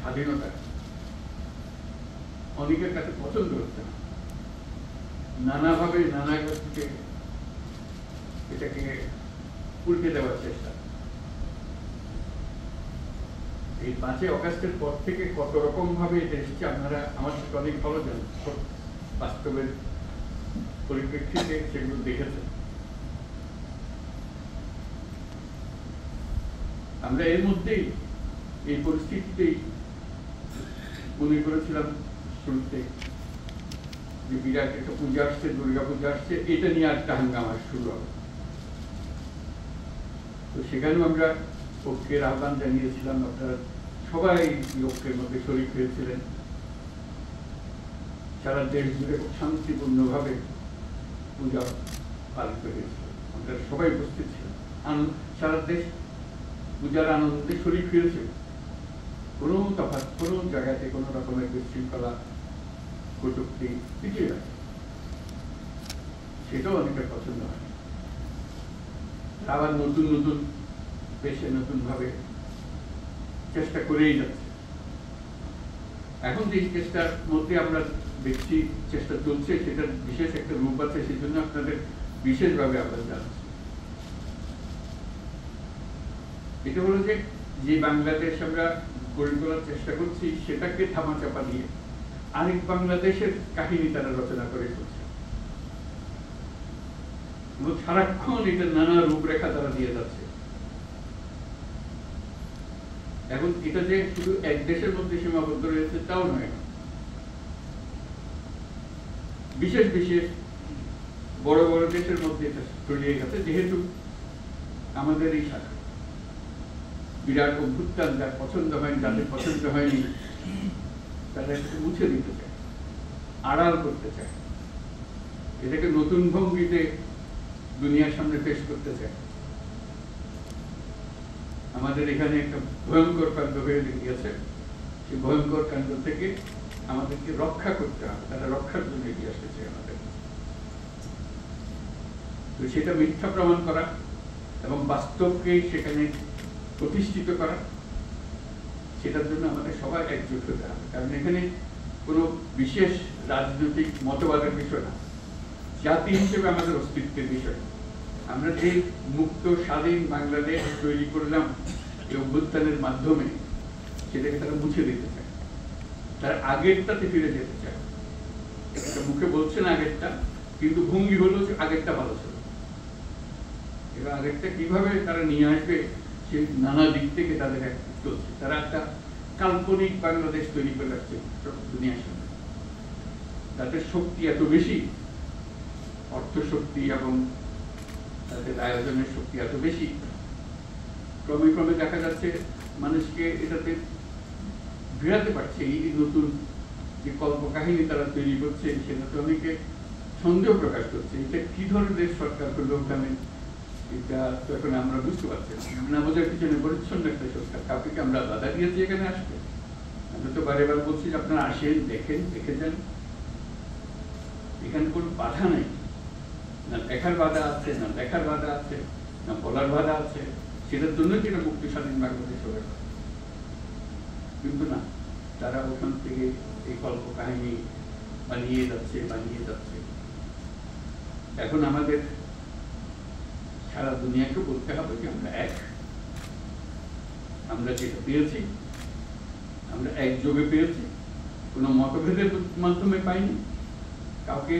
স্বাধীনতা অনেকের কাছে পছন্দ হচ্ছে না, নানাভাবে নানা থেকে এটাকে উল্টে দেওয়ার চেষ্টা। এই 5ই অগাস্টের পর থেকে কত রকম ভাবে এটা এসেছে আপনারা আমার সাথে অনেক ভালো জানেন, বাস্তবের পরিপ্রেক্ষিতে সেগুলো দেখেছেন। আমরা এর মধ্যেই এই পরিস্থিতিতেই মনে করেছিলাম শুরুতে যে বিরাট একটা পূজা আসছে, দুর্গা পূজা আসছে, এটা নিয়ে একটা হাঙ্গামা শুরু হবে। তো সেখানেও আমরা ঐক্যের আহ্বান জানিয়েছিলাম, আপনারা সবাই ঐক্যের মধ্যে শরীক হয়েছিলেন। সারা দেশ জুড়ে খুব শান্তিপূর্ণভাবে পূজা পালিত হয়েছিল, আমরা সবাই উপস্থিত ছিলাম। সারা দেশ পূজার আনন্দে শরীক হয়েছে, কোনো তফাৎ কোনো জায়গাতে কোনো রকমের বিশৃঙ্খলা কটূক্তি কিছুই আছে, সেটাও অনেকের পছন্দ হয়। আবার নতুন নতুন পেশে নতুন ভাবে চেষ্টা করেই যাচ্ছে। এখন যে চেষ্টার মধ্যে আমরা দেখছি চেষ্টা চলছে, সেটার বিশেষ একটা রূপ আছে, সেই জন্য আপনাদের বিশেষভাবে আমরা জানাচ্ছি। এটা হলো যে বাংলাদেশ আমরা গড়ে তোলার চেষ্টা করছি, সেটাকে ধামাচাপা দিয়ে আরেক বাংলাদেশের কাহিনী তারা রচনা করে চলছে। সারাক্ষণ এটা নানা রূপরেখা তারা দিয়ে যাচ্ছে। এখন এটা যে শুধু এক দেশের মধ্যে সীমাবদ্ধ রয়েছে তাও নয়, বিশেষ বিশেষ বড় বড় দেশের মধ্যে এটা ছড়িয়ে গেছে। যেহেতু আমাদের এই শাখা বিরাট অভ্যুত্থান যার পছন্দ হয়নি, যাদের পছন্দ হয়নি, তারা এটাকে মুছে দিতে চায়, আড়াল করতে চায়, এটাকে নতুন ভঙ্গিতে দুনিয়ার সামনে পেশ করতে চায়। আমাদের এখানে একটা ভয়ঙ্কর কাণ্ড হয়ে গিয়েছে, সেই ভয়ঙ্কর কাণ্ড থেকে আমাদেরকে রক্ষা করতে হবে, তারা রক্ষার জন্য এগিয়ে আসতেছে আমাদের। তো সেটা মিথ্যা প্রমাণ করা এবং বাস্তবকে সেখানে প্রতিষ্ঠিত করা, সেটার জন্য আমাদের সবাই একজোট হতে হবে। কারণ এখানে কোনো বিশেষ রাজনৈতিক মতবাদের বিষয় না, জাতি হিসেবে আমাদের অস্তিত্বের বিষয়। আমরা যে মুক্ত স্বাধীন বাংলাদেশ তৈরি করলাম এই অভ্যুত্থানের মাধ্যমে, সেটাকে তারা মুছে দিতে চায়, তারা আগেরটাতে ফিরে যেতে চায়। মুখে বলছেন আগেরটা, কিন্তু ভঙ্গি হলো যে আগেরটা ভালো ছিল। এবার আগেরটা কিভাবে তারা নিয়ে আসবে, সে নানা দিক থেকে তাদের চলছে। তারা একটা কাল্পনিক বাংলাদেশ তৈরি করে রাখছে দুনিয়ার সামনে। তাদের শক্তি এত বেশি, অর্থ শক্তি এবং তাদের আয়োজনের শক্তি এত বেশি, ক্রমে ক্রমে দেখা যাচ্ছে মানুষকে এটাতে ভিড়াতে পারছে। এই নতুন যে কল্পকাহিনী তারা তৈরি করছে, সেটাতে অনেকে সন্দেহ প্রকাশ করছে, এটা কি ধরনের সরকার হলো ওখানে, এটা তো এখন আমরা বুঝতে পারছি না। বোঝার পিছনে পরিচ্ছন্ন একটা সরকার, কাউকে আমরা বাধা দিয়েছি এখানে আসবে? আমরা তো বারে বার বলছি যে আপনারা আসেন, দেখেন, দেখে যান, এখানে কোনো বাধা নেই। না দেখার বাধা আছে, না দেখার বাধা আছে, না বলার বাধা আছে, সেটার জন্য যেটা মুক্তি স্বাধীন বাংলাদেশ হবে। কিন্তু না, তারা ওখান থেকে এই কল্প কাহিনী বানিয়ে যাচ্ছে। এখন আমাদের সারা দুনিয়াকে বলতে হবে যে আমরা এক, আমরা যেটা পেয়েছি আমরা একযোগে পেয়েছি, কোনো মতভেদের মাধ্যমে পাইনি, কাউকে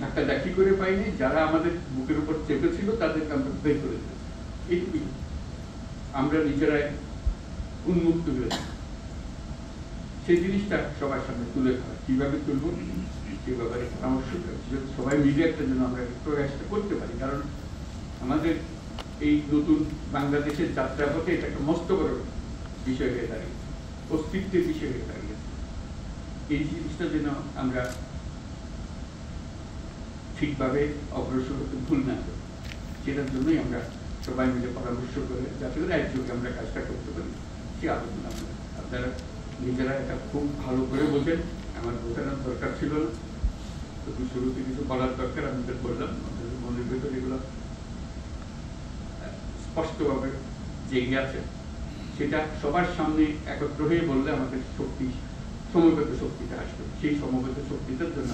ধাক্কাধাক্কি করে পাইনি, যারা আমাদের বুকের উপর চেপেছিল তাদেরকে আমরা বের করে দিয়েছি। এইটুকুই আমরা নিজেরাই উন্মুক্ত হয়েছি। সেই জিনিসটা সবার সামনে তুলে ধরা, কিভাবে তুলব সে ব্যাপারে পরামর্শ সবাই মিলে একটা জন্য আমরা প্রয়াসটা করতে পারি। কারণ আমাদের এই নতুন বাংলাদেশের যাত্রা পথে এটা একটা মস্ত বড় বিষয় হয়ে দাঁড়িয়েছে, অস্তিত্বের বিষয় হয়ে দাঁড়িয়েছে। এই জিনিসটা যেন আমরা ঠিকভাবে অগ্রসর হতে ভুল না করি, সেটার জন্যই আমরা সবাই মিলে পরামর্শ করে যাতে করে একযোগে আমরা কাজটা করতে পারি, সে আলোচনা আমরা। আপনারা নিজেরা এটা খুব ভালো করে বোঝেন, আমার বোঝানোর দরকার ছিল না, তো শুরুতে কিছু বলার দরকার আমাদের বললাম। আমাদের মনের ভেতর এগুলো স্পষ্টভাবে জেগে আছে, সেটা সবার সামনে একত্র হয়ে বললে আমাদের শক্তি, সমবেত শক্তিটা আসবে। সেই সমবেত শক্তিটার জন্য